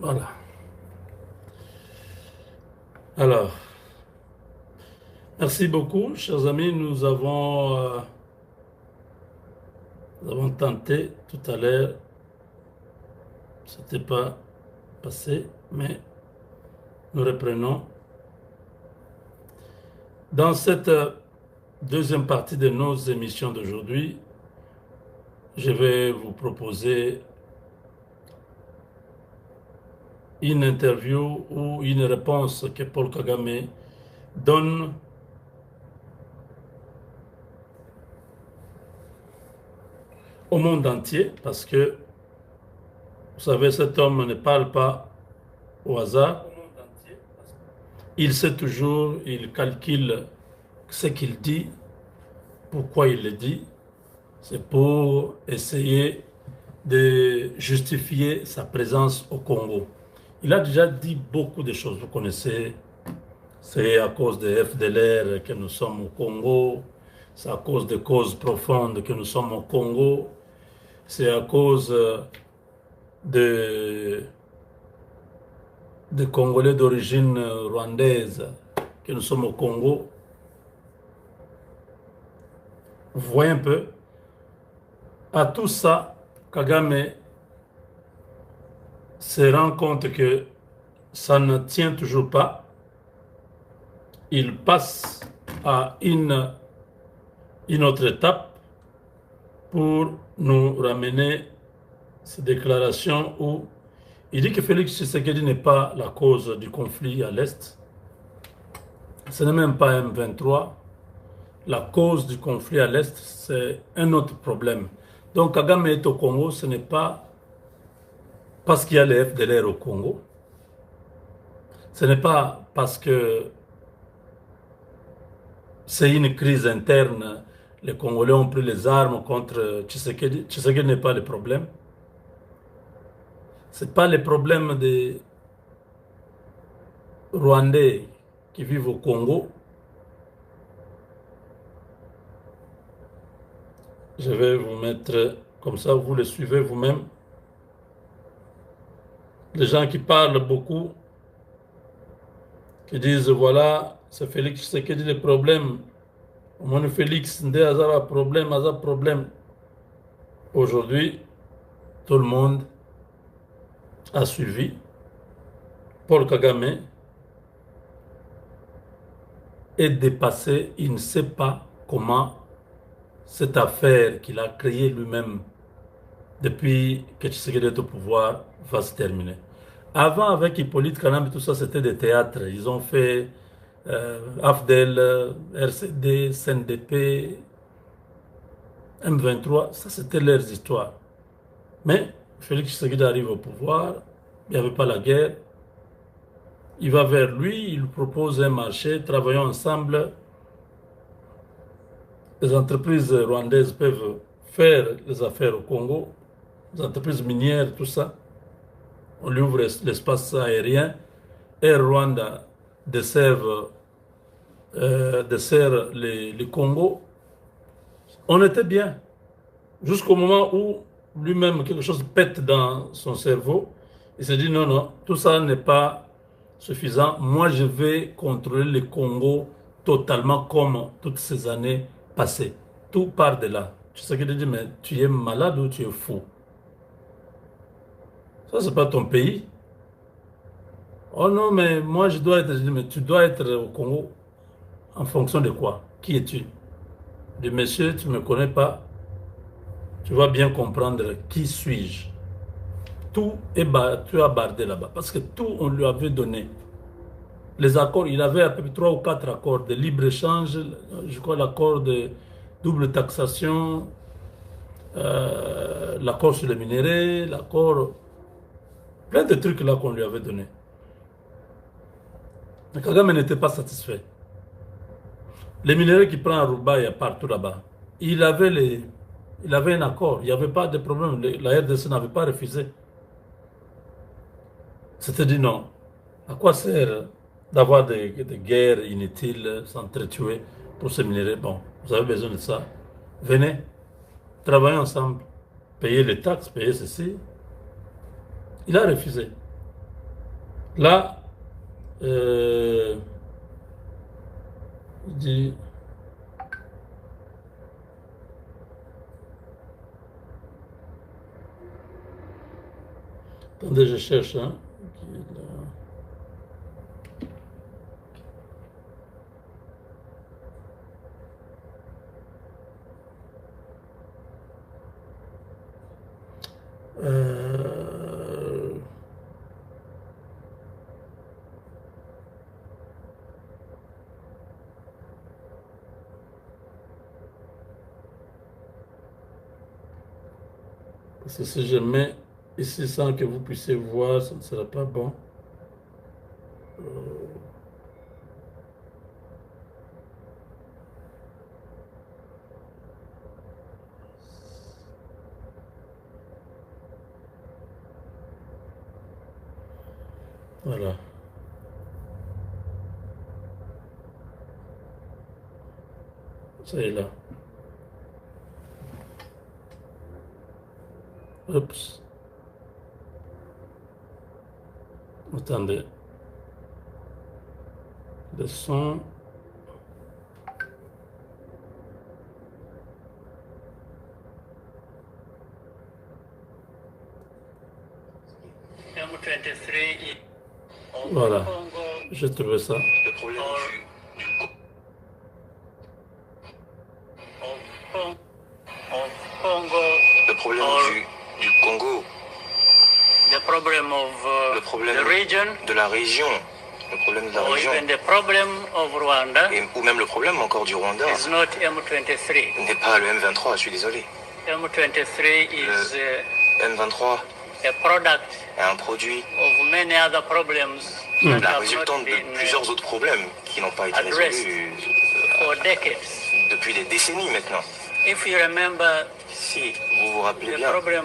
Voilà. Alors, merci beaucoup, chers amis. Nous avons tenté tout à l'heure. C'était pas passé, mais nous reprenons. Dans cette deuxième partie de nos émissions d'aujourd'hui, je vais vous proposer une interview ou une réponse que Paul Kagame donne au monde entier, parce que, vous savez, cet homme ne parle pas au hasard. Il sait toujours, il calcule ce qu'il dit, pourquoi il le dit. C'est pour essayer de justifier sa présence au Congo. Il a déjà dit beaucoup de choses, vous connaissez. C'est à cause de FDLR que nous sommes au Congo. C'est à cause de causes profondes que nous sommes au Congo. C'est à cause de, de Congolais d'origine rwandaise que nous sommes au Congo. Vous voyez un peu, à tout ça, Kagame se rend compte que ça ne tient toujours pas. Il passe à une autre étape pour nous ramener ces déclarations où il dit que Félix Tshisekedi n'est pas la cause du conflit à l'Est. Ce n'est même pas M23. La cause du conflit à l'Est, c'est un autre problème. Donc Kagame est au Congo, ce n'est pas parce qu'il y a les FDLR au Congo. Ce n'est pas parce que c'est une crise interne. Les Congolais ont pris les armes contre Tshisekedi. Tshisekedi n'est pas le problème. Ce n'est pas le problème des Rwandais qui vivent au Congo. Je vais vous mettre comme ça, vous le suivez vous-même. Les gens qui parlent beaucoup, qui disent voilà, c'est Félix Tshisekedi le problème. Mon Félix, ndé azara problème, azara problème. Aujourd'hui, tout le monde a suivi Paul Kagame est dépassé. Il ne sait pas comment cette affaire qu'il a créée lui-même depuis que Tshisekedi est au pouvoir va se terminer. Avant, avec Hippolyte Kanambe, tout ça, c'était des théâtres. Ils ont fait AFDEL, RCD, CNDP, M23. Ça, c'était leurs histoires. Mais Félix Tshisekedi arrive au pouvoir. Il n'y avait pas la guerre. Il va vers lui, il propose un marché, travaillons ensemble. Les entreprises rwandaises peuvent faire les affaires au Congo, les entreprises minières, tout ça. On lui ouvre l'espace aérien. Air Rwanda dessert les Congo. On était bien. Jusqu'au moment où lui-même, quelque chose pète dans son cerveau. Il s'est dit non, non, tout ça n'est pas suffisant. Moi, je vais contrôler le Congo totalement comme toutes ces années passées. Tout part de là. Tu sais qu'il dit, mais tu es malade ou tu es fou? Ça, c'est pas ton pays. Oh non, mais moi, je dois être. Je dis, mais tu dois être au Congo en fonction de quoi? Qui es-tu? Je dis, monsieur, tu ne me connais pas. Tu vas bien comprendre qui suis-je. Tout est tu as bardé là-bas. Parce que tout, on lui avait donné. Les accords, il avait à peu près 3 ou 4 accords de libre-échange, je crois l'accord de double taxation, l'accord sur les minéraux, l'accord, plein de trucs là qu'on lui avait donné. Mais Kagame n'était pas satisfait. Les minéraux qu'il prend à Rouba, il y a partout là-bas. Il avait un accord, il n'y avait pas de problème. La RDC n'avait pas refusé. C'était dit non. À quoi sert d'avoir des guerres inutiles, s'entretuer pour se minéraux? Bon, vous avez besoin de ça. Venez, travaillons ensemble. Payer les taxes, payer ceci. Il a refusé. Là, il dit... Attendez, je cherche. Hein. Parce que si je mets ici sans que vous puissiez voir, ça ne sera pas bon. Voilà. Ça est là. Oups. Attendez. Le son. Voilà. J'ai trouvé ça. Le problème le problème du Congo, le problème de la région, le problème de la région, ou même le problème encore du Rwanda, n'est pas le M23, je suis désolé. Le M23 est un produit la résultante de plusieurs autres problèmes qui n'ont pas été résolus depuis des décennies maintenant. Si vous vous rappelez bien, le problème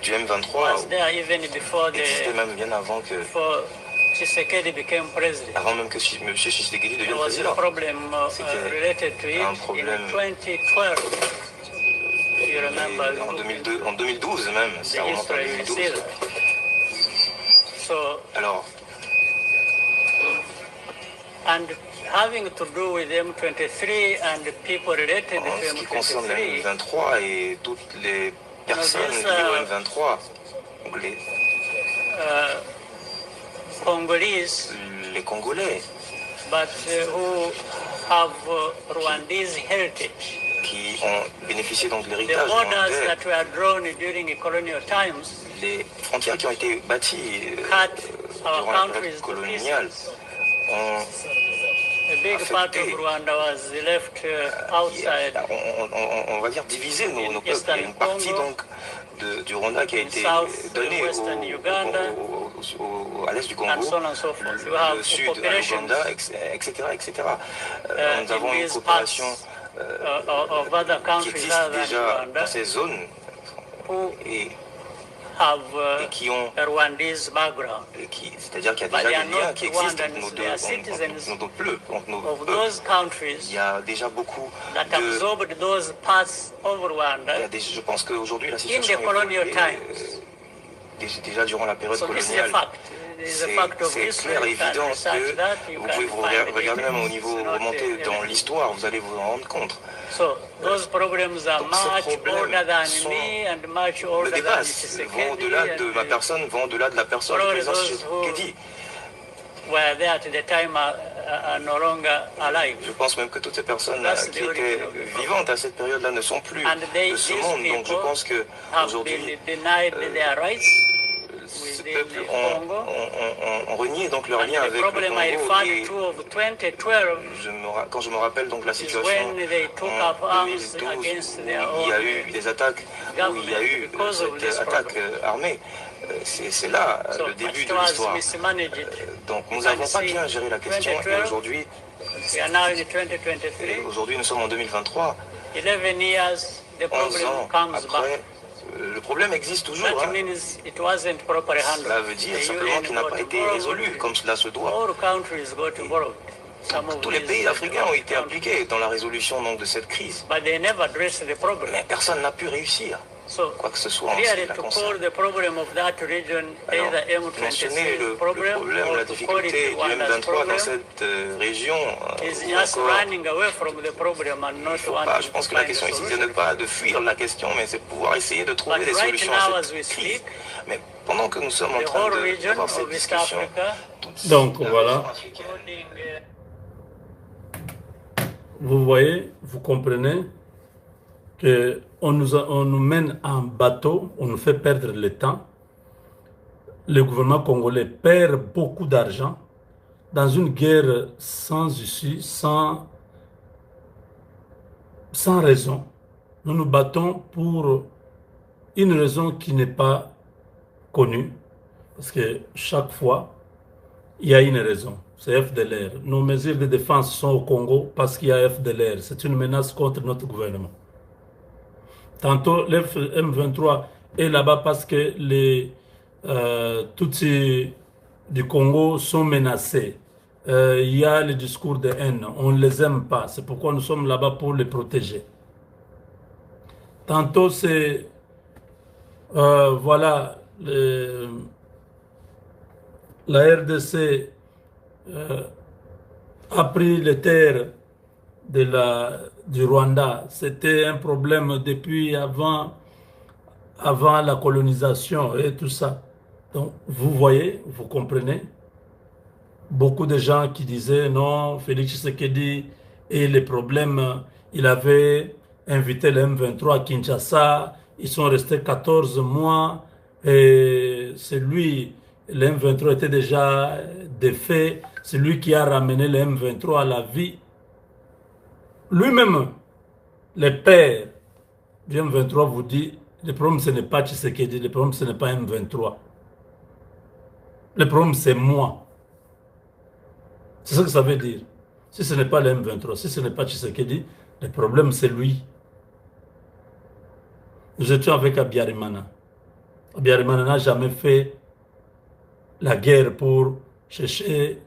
du M23 existait même bien avant que même que M. Tshisekedi devienne président. C'était un problème en 2012 même, ça remonte en 2012. Alors, having to do with M23 and the people related en ce qui concerne le M23 et toutes les personnes liées au M23, les Congolais, but who have Rwandese heritage. Qui ont bénéficié donc de l'héritage les frontières qui ont été bâties durant la période coloniale ont on va dire diviser nos peuples. Il y a une partie donc du Rwanda qui a été donnée à l'est du Congo, le sud à l'Ouganda, etc. Nous avons une coopération qui existe déjà dans ces zones et qui ont c'est-à-dire qu'il y a déjà des liens qui existent entre nos deux peuples. Il y a déjà beaucoup je pense qu'aujourd'hui la situation est déjà durant la période coloniale. C'est clair et évident que vous pouvez vous regarder même au niveau remonté dans l'histoire, vous allez vous en rendre compte. Donc ces problèmes me dépassent, vont au-delà de ma personne, vont au-delà de la personne du président Tshisekedi. Je pense même que toutes ces personnes qui étaient vivantes à cette période-là ne sont plus de ce monde. Donc je pense qu'aujourd'hui, ces peuples ont renié donc leur lien avec le Congo. Quand je me rappelle donc la situation en 2012 où il y a eu des attaques, où il y a eu cette attaque armée, c'est là le début de l'histoire. Donc nous n'avons pas bien géré la question et aujourd'hui nous sommes en 2023, 11 ans après. Le problème existe toujours. Cela veut dire simplement qu'il n'a pas été résolu comme cela se doit. Tous les pays africains ont été impliqués dans la résolution donc, de cette crise. Mais personne n'a pu réussir. quoi que ce soit en ce qui la concerne. Alors, mentionner le problème, la difficulté du M23 dans cette région, je pense que la question ici, c'est de fuir la question, mais c'est pouvoir essayer de trouver des solutions à cette crise. Mais pendant que nous sommes en train d'avoir cette discussion, donc voilà, vous voyez, vous comprenez que on nous mène en bateau, on nous fait perdre le temps. Le gouvernement congolais perd beaucoup d'argent dans une guerre sans issue, sans raison. Nous nous battons pour une raison qui n'est pas connue, parce que chaque fois, il y a une raison, c'est FDLR. Nos mesures de défense sont au Congo parce qu'il y a FDLR. C'est une menace contre notre gouvernement. Tantôt, le M23 est là-bas parce que les Tutsis du Congo sont menacés. Il y a le discours de haine, on ne les aime pas. C'est pourquoi nous sommes là-bas pour les protéger. Tantôt, c'est... voilà, la RDC a pris les terres du Rwanda. C'était un problème depuis avant la colonisation et tout ça. Donc, vous voyez, vous comprenez. Beaucoup de gens qui disaient non, Félix Tshisekedi et les problèmes, il avait invité le M23 à Kinshasa, ils sont restés 14 mois et c'est lui, le M23 était déjà défait, c'est lui qui a ramené le M23 à la vie. Lui-même, le père du M23 vous dit, le problème ce n'est pas Tshisekedi, le problème ce n'est pas M23. Le problème c'est moi. C'est ce que ça veut dire. Si ce n'est pas le M23, si ce n'est pas Tshisekedi, le problème c'est lui. Nous étions avec Abiyarimana. Abiyarimana n'a jamais fait la guerre pour chercher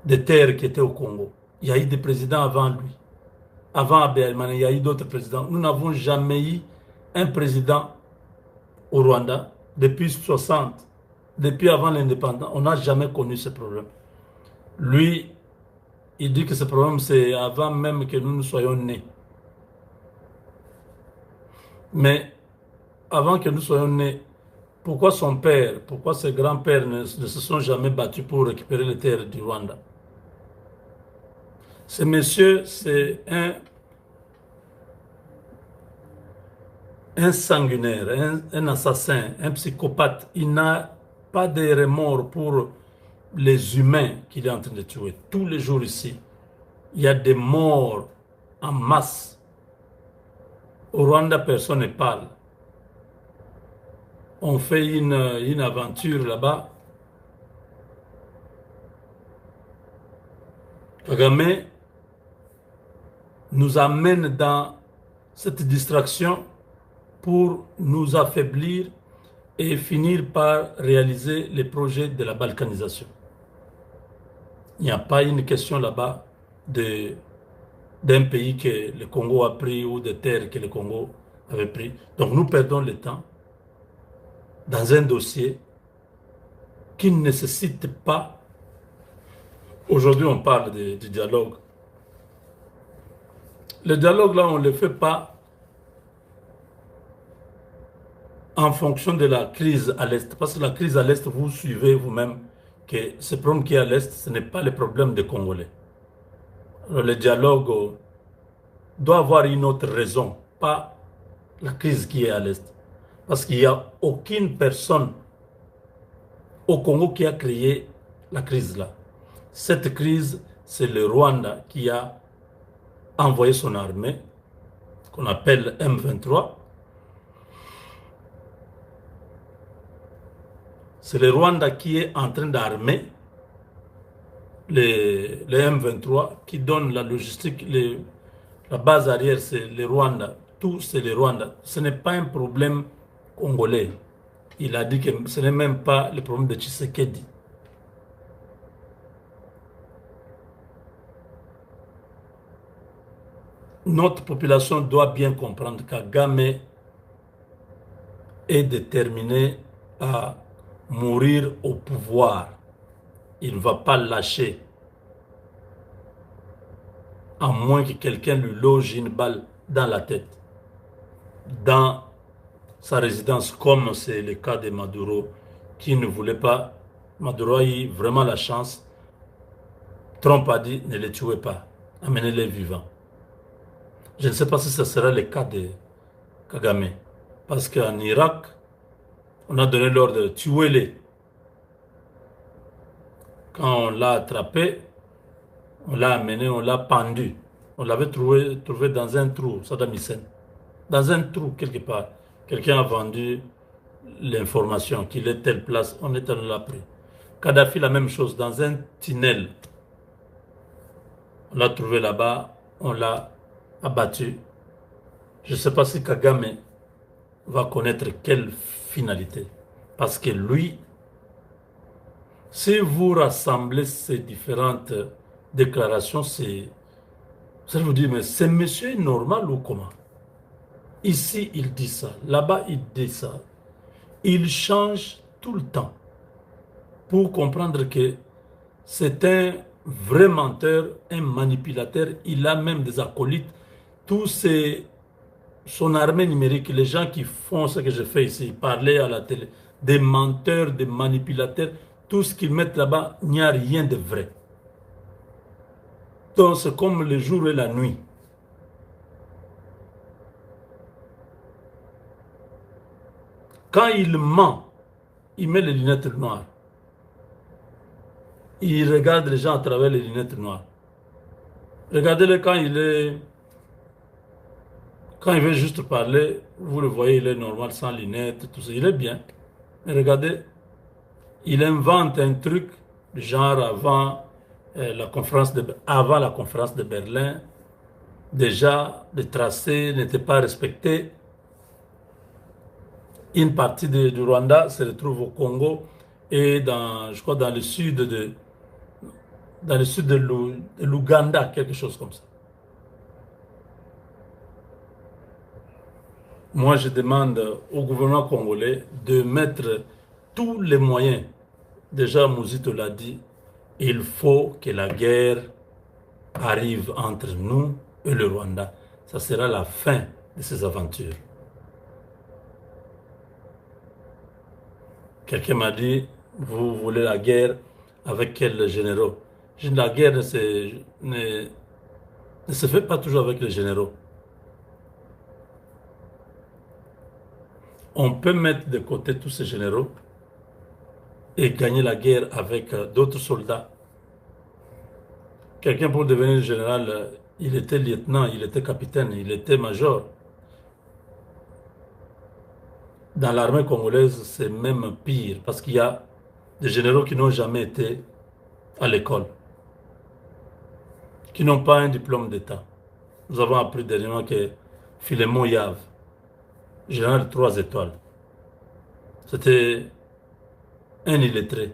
des terres qui étaient au Congo. Il y a eu des présidents avant lui. Avant Abiyarimana, il y a eu d'autres présidents. Nous n'avons jamais eu un président au Rwanda depuis 60, depuis avant l'indépendance. On n'a jamais connu ce problème. Lui, il dit que ce problème, c'est avant même que nous soyons nés. Mais avant que nous soyons nés, pourquoi son père, pourquoi ses grands-pères ne se sont jamais battus pour récupérer les terres du Rwanda? Ce monsieur, c'est un sanguinaire, un assassin, un psychopathe. Il n'a pas de remords pour les humains qu'il est en train de tuer. Tous les jours ici, il y a des morts en masse. Au Rwanda, personne ne parle. On fait une aventure là-bas. Kagame nous amène dans cette distraction pour nous affaiblir et finir par réaliser les projets de la balkanisation. Il n'y a pas une question là-bas d'un pays que le Congo a pris ou de terres que le Congo avait pris. Donc nous perdons le temps dans un dossier qui ne nécessite pas... Aujourd'hui, on parle du dialogue. Le dialogue, là, on ne le fait pas en fonction de la crise à l'Est. Parce que la crise à l'Est, vous suivez vous-même que ce problème qui est à l'Est, ce n'est pas le problème des Congolais. Alors, le dialogue doit avoir une autre raison, pas la crise qui est à l'Est. Parce qu'il n'y a aucune personne au Congo qui a créé la crise là. Cette crise, c'est le Rwanda qui a envoyé son armée, qu'on appelle M23. C'est le Rwanda qui est en train d'armer les M23, qui donne la logistique, la base arrière, c'est le Rwanda. Tout, c'est le Rwanda. Ce n'est pas un problème congolais. Il a dit que ce n'est même pas le problème de Tshisekedi. Notre population doit bien comprendre que Kagame est déterminé à mourir au pouvoir. Il ne va pas lâcher. À moins que quelqu'un lui loge une balle dans la tête. Dans sa résidence, comme c'est le cas de Maduro, qui ne voulait pas. Maduro a eu vraiment la chance. Trump a dit, ne les tuez pas, amenez-les vivants. Je ne sais pas si ce sera le cas de Kagame. Parce qu'en Irak, on a donné l'ordre de tuer-les. Quand on l'a attrapé, on l'a amené, on l'a pendu. On l'avait trouvé dans un trou, Saddam Hussein. Dans un trou, quelque part. Quelqu'un a vendu l'information qu'il est telle place, on est allé l'a pris. Kadhafi, la même chose, dans un tunnel. On l'a trouvé là-bas, on l'a abattu. Je ne sais pas si Kagame va connaître quelle finalité. Parce que lui, si vous rassemblez ces différentes déclarations, ça vous dit, mais ce monsieur est normal ou comment? Ici, il dit ça. Là-bas, il dit ça. Il change tout le temps pour comprendre que c'est un vrai menteur, un manipulateur. Il a même des acolytes. Son armée numérique, les gens qui font ce que je fais ici, parler à la télé, des menteurs, des manipulateurs, tout ce qu'ils mettent là-bas, il n'y a rien de vrai. Donc c'est comme le jour et la nuit. Quand il ment, il met les lunettes noires. Il regarde les gens à travers les lunettes noires. Regardez-le quand il veut juste parler, vous le voyez, il est normal, sans lunettes, tout ça, il est bien. Mais regardez, il invente un truc, genre avant la conférence de Berlin, déjà, les tracés n'étaient pas respectés. Une partie du Rwanda se retrouve au Congo et je crois dans le sud de l'Ouganda, quelque chose comme ça. Moi, je demande au gouvernement congolais de mettre tous les moyens. Déjà, Mouzito l'a dit, il faut que la guerre arrive entre nous et le Rwanda. Ça sera la fin de ces aventures. Quelqu'un m'a dit, vous voulez la guerre avec quels généraux? La guerre ne se fait pas toujours avec les généraux. On peut mettre de côté tous ces généraux et gagner la guerre avec d'autres soldats. Quelqu'un pour devenir général, il était lieutenant, il était capitaine, il était major. Dans l'armée congolaise, c'est même pire parce qu'il y a des généraux qui n'ont jamais été à l'école, qui n'ont pas un diplôme d'État. Nous avons appris dernièrement que Philémon Yave, général de 3 étoiles, c'était un illettré,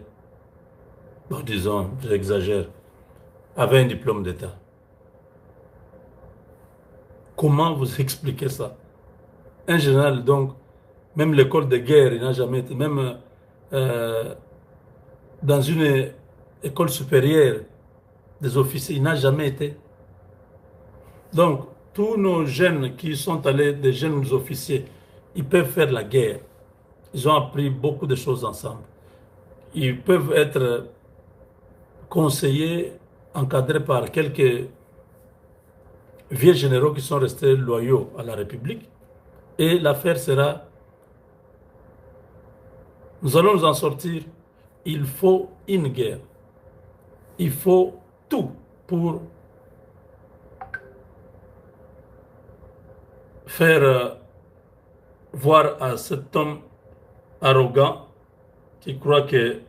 bon, disons, j'exagère, avait un diplôme d'État. Comment vous expliquez ça? Un général, donc, même l'école de guerre, il n'a jamais été, même dans une école supérieure des officiers, il n'a jamais été. Donc, tous nos jeunes qui sont allés, des jeunes officiers, ils peuvent faire la guerre. Ils ont appris beaucoup de choses ensemble. Ils peuvent être conseillés, encadrés par quelques vieux généraux qui sont restés loyaux à la République. Et l'affaire sera, nous allons nous en sortir. Il faut une guerre. Il faut tout pour faire voir à cet homme arrogant qui croit que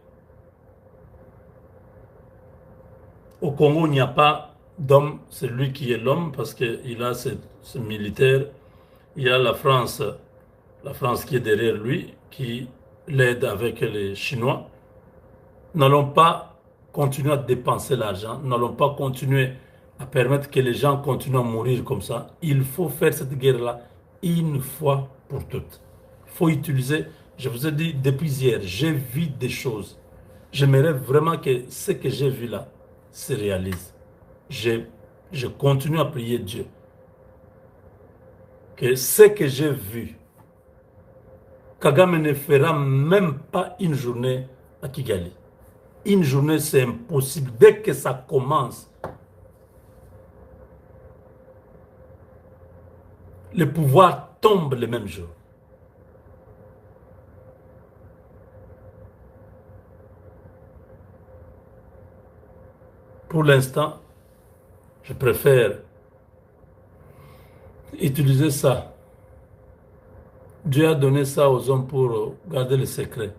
au Congo, il n'y a pas d'homme, c'est lui qui est l'homme parce qu'il a ce militaire. Il y a la France qui est derrière lui, qui l'aide avec les Chinois. N'allons pas continuer à dépenser l'argent, n'allons pas continuer à permettre que les gens continuent à mourir comme ça. Il faut faire cette guerre-là une fois pour toutes. Il faut utiliser, je vous ai dit depuis hier, j'ai vu des choses. J'aimerais vraiment que ce que j'ai vu là se réalise. Je continue à prier Dieu. Que ce que j'ai vu, Kagame ne fera même pas une journée à Kigali. Une journée, c'est impossible. Dès que ça commence, le pouvoir tombe le même jour. Pour l'instant, je préfère utiliser ça. Dieu a donné ça aux hommes pour garder le secret.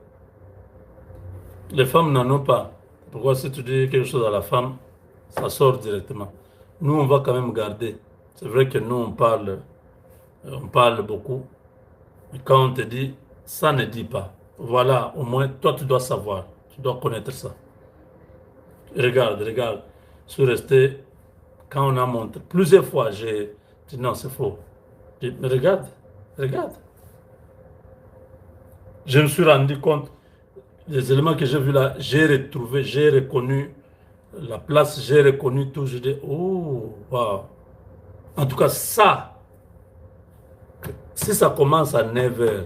Les femmes n'en ont pas. Pourquoi si tu dis quelque chose à la femme, ça sort directement. Nous, on va quand même garder. C'est vrai que nous, on parle beaucoup. Mais quand on te dit, ça ne dit pas. Voilà, au moins, toi, tu dois savoir. Tu dois connaître ça. Regarde. Je suis resté, quand on a monté, plusieurs fois, j'ai dit non, c'est faux. J'ai dit, mais regarde. Je me suis rendu compte, les éléments que j'ai vus là, j'ai retrouvé, j'ai reconnu la place, j'ai reconnu tout. Je dis, oh, wow. En tout cas, ça, si ça commence à 9 h,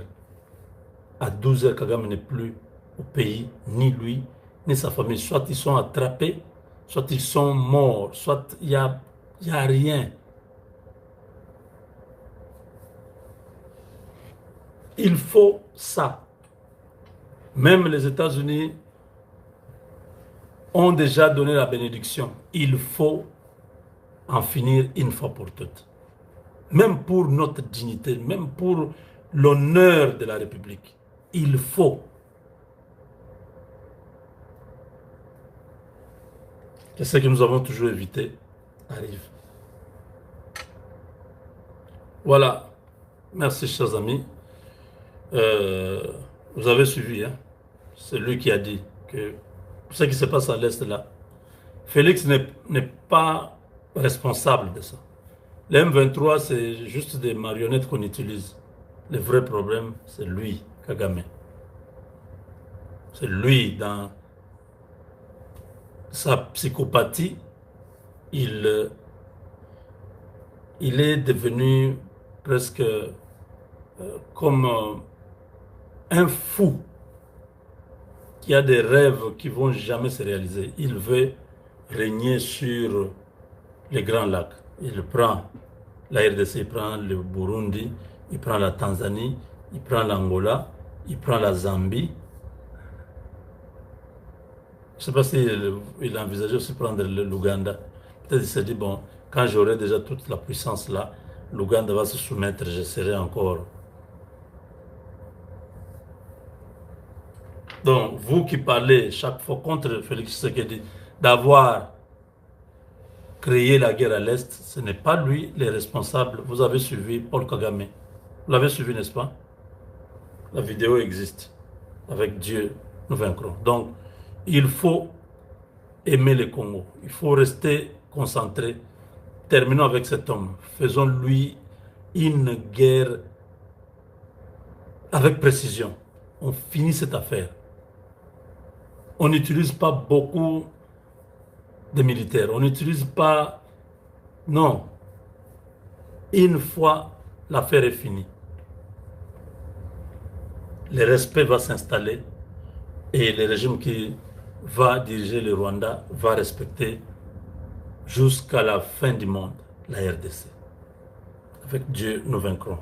à 12 h, Kagame n'est plus au pays, ni lui, ni sa famille. Soit ils sont attrapés, soit ils sont morts, soit il n'y a rien. Il faut ça. Même les États-Unis ont déjà donné la bénédiction. Il faut en finir une fois pour toutes. Même pour notre dignité, même pour l'honneur de la République. Il faut. Et ce que nous avons toujours évité arrive. Voilà. Merci, chers amis. Vous avez suivi, hein? C'est lui qui a dit que ce qui se passe à l'Est là, Félix n'est pas responsable de ça. Les M23, c'est juste des marionnettes qu'on utilise. Le vrai problème, c'est lui, Kagame. C'est lui, dans sa psychopathie, il est devenu presque comme un fou qui a des rêves qui vont jamais se réaliser. Il veut régner sur les grands lacs. Il prend la RDC, il prend le Burundi, il prend la Tanzanie, il prend l'Angola, il prend la Zambie. Je ne sais pas s'il a envisagé aussi prendre l'Ouganda. Peut-être qu'il s'est dit, bon, quand j'aurai déjà toute la puissance là, l'Ouganda va se soumettre, je serai encore. Donc, vous qui parlez chaque fois contre Félix Tshisekedi d'avoir créé la guerre à l'Est, ce n'est pas lui le responsable. Vous avez suivi Paul Kagame. Vous l'avez suivi, n'est-ce pas? La vidéo existe. Avec Dieu, nous vaincrons. Donc, il faut aimer le Congo. Il faut rester concentré. Terminons avec cet homme. Faisons-lui une guerre avec précision. On finit cette affaire. On n'utilise pas beaucoup de militaires. On n'utilise pas... Non. Une fois l'affaire est finie, le respect va s'installer et le régime qui va diriger le Rwanda va respecter jusqu'à la fin du monde la RDC. Avec Dieu, nous vaincrons.